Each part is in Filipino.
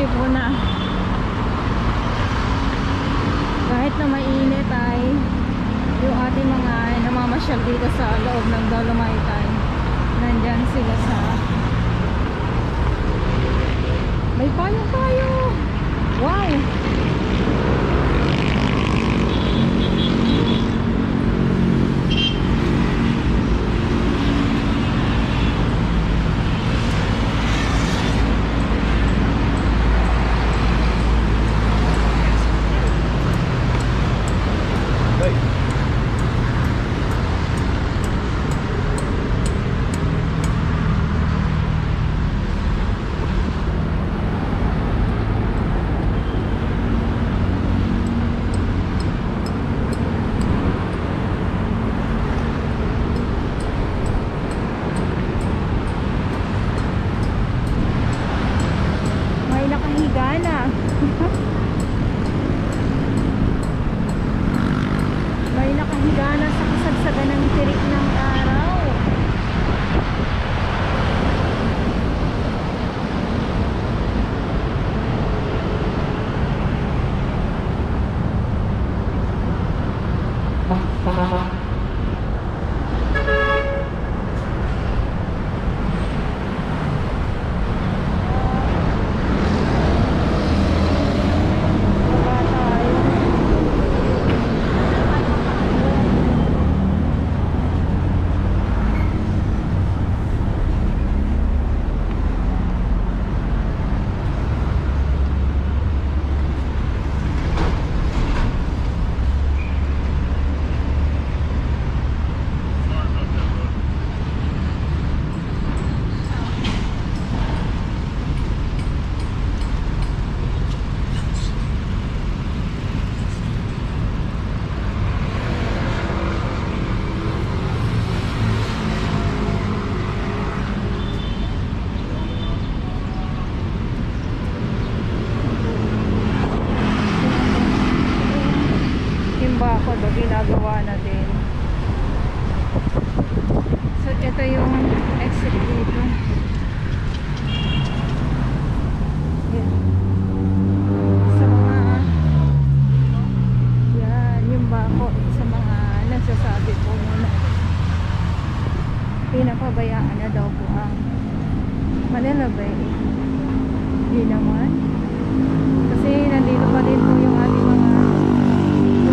bumibili po na kahit na mainit ay yung ating mga namamasyal dito sa loob ng Dolomite ay nandyan sila sa may payong tayo. Wow! May nakahiga na sa kasagsagan ng tirik ng araw. Bakod o ginagawa na din. So ito yung exit dito. Yan. Sa mga yan yung bakod sa mga nagsasabi po muna pinapabayaan na daw po ang Manila Bay. Hindi naman kasi nandito pa din po yung ating mga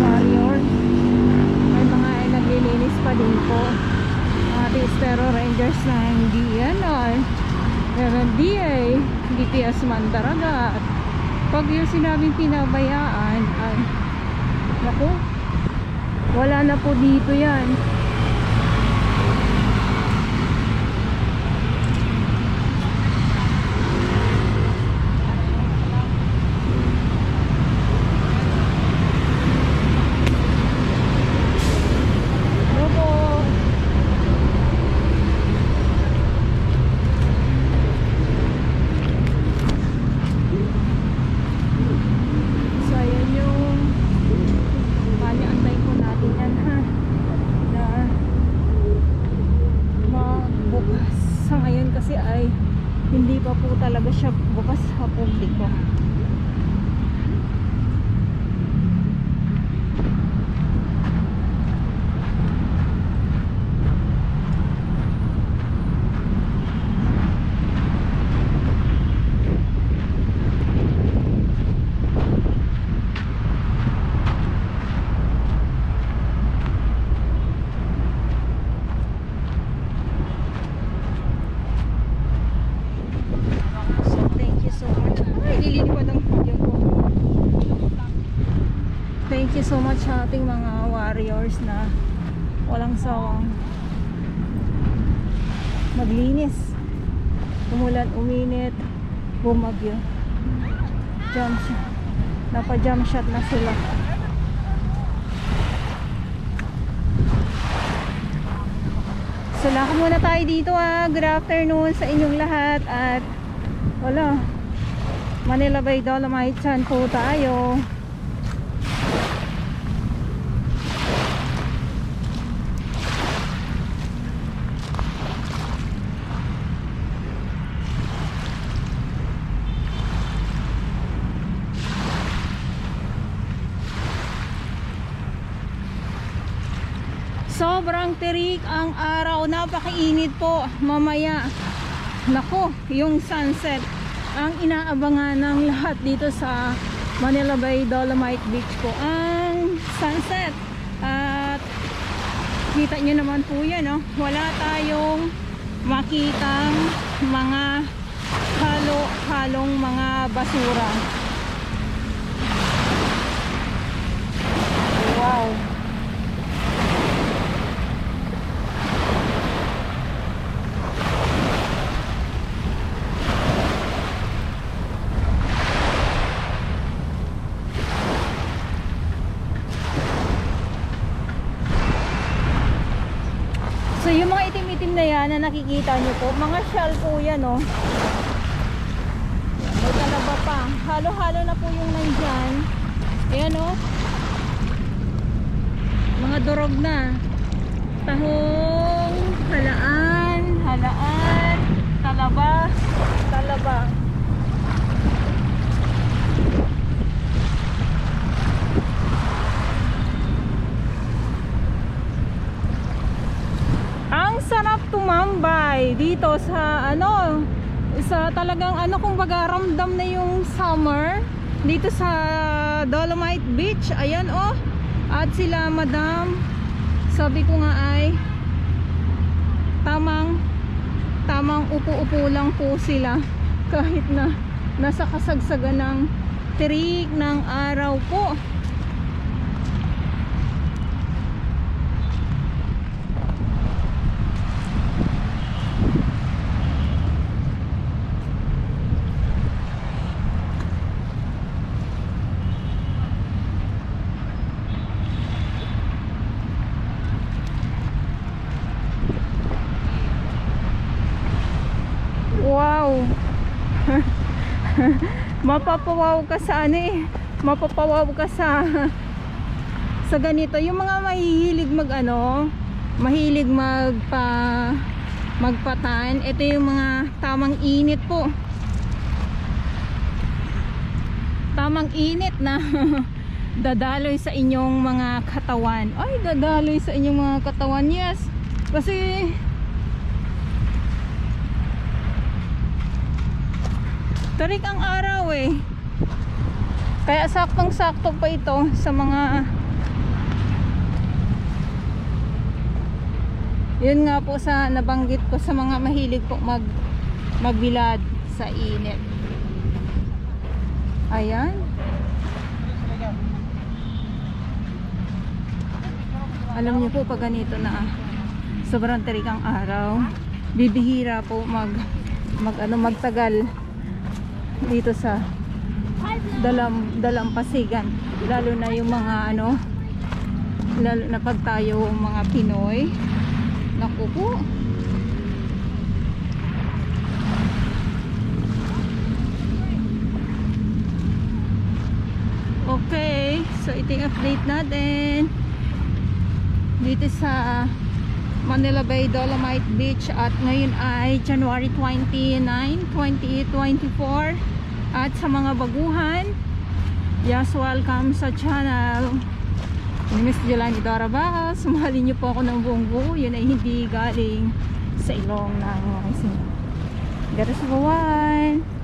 warriors. May mga naglilinis pa din po mga Estero Rangers na hindi yan RMDA, DPS Mandaragat. Pag yung sinabing pinabayaan ay naku, wala na po dito yan. Hindi pa po talaga siya bukas sa publiko. Thank you so much sa ating mga warriors na walang sawang maglinis. Umulan, uminit, bumagyo. Jump shot. Napa-jump shot na sila. So lako muna tayo dito Good afternoon sa inyong lahat at wala. Manila Bay Dolomite Chan po tayo. sobrang terik ang araw, napakainit po mamaya. Nako, yung sunset ang inaabangan ng lahat dito sa Manila Bay Dolomite Beach po, ang sunset. At kita nyo naman po yan, no? Wala tayong makitang mga halo-halong mga basura. Wow. So yung mga itim-itim na yan na nakikita nyo po, mga shell po yan, oh. May talaba pa. Halo-halo na po yung nandyan. Ayan, oh. Mga durog na. Tahong, halaan, talaba. Ang sarap tumambay dito sa sa talagang kumbaga ramdam na yung summer dito sa Dolomite Beach. Ayan, oh. At sila madam, sabi ko nga ay tamang upo-upo lang po sila kahit na nasa kasagsagan ng tirik ng araw po. Wow. Mapapawaw ka sa mapapawaw ka sa ganito. Yung mga mahihilig mahilig magpatan. Ito yung mga tamang init po. Tamang init na dadaloy sa inyong mga katawan. Ay, dadaloy sa inyong mga katawan. Yes. Kasi tarik ang araw eh. Kaya saktong-sakto pa ito sa mga yun nga po sa nabanggit ko sa mga mahilig po magbilad sa init. Ayan. Alam niyo po pag ganito na sobrang tarik ang araw, bibihira po magtagal dito sa dalampasigan, lalo na yung mga lalo na pag tayo mga Pinoy. Naku po. Okay, so ito yung update natin dito sa Manila Bay Dolomite Beach. At ngayon ay January 29, 2024. At sa mga baguhan, yes, welcome sa channel ni Miss Jelani Dora Baas. Sumahalin niyo po ako ng buong buo. Yun ay hindi galing sa ilong ng mga isin. Gatas buwan.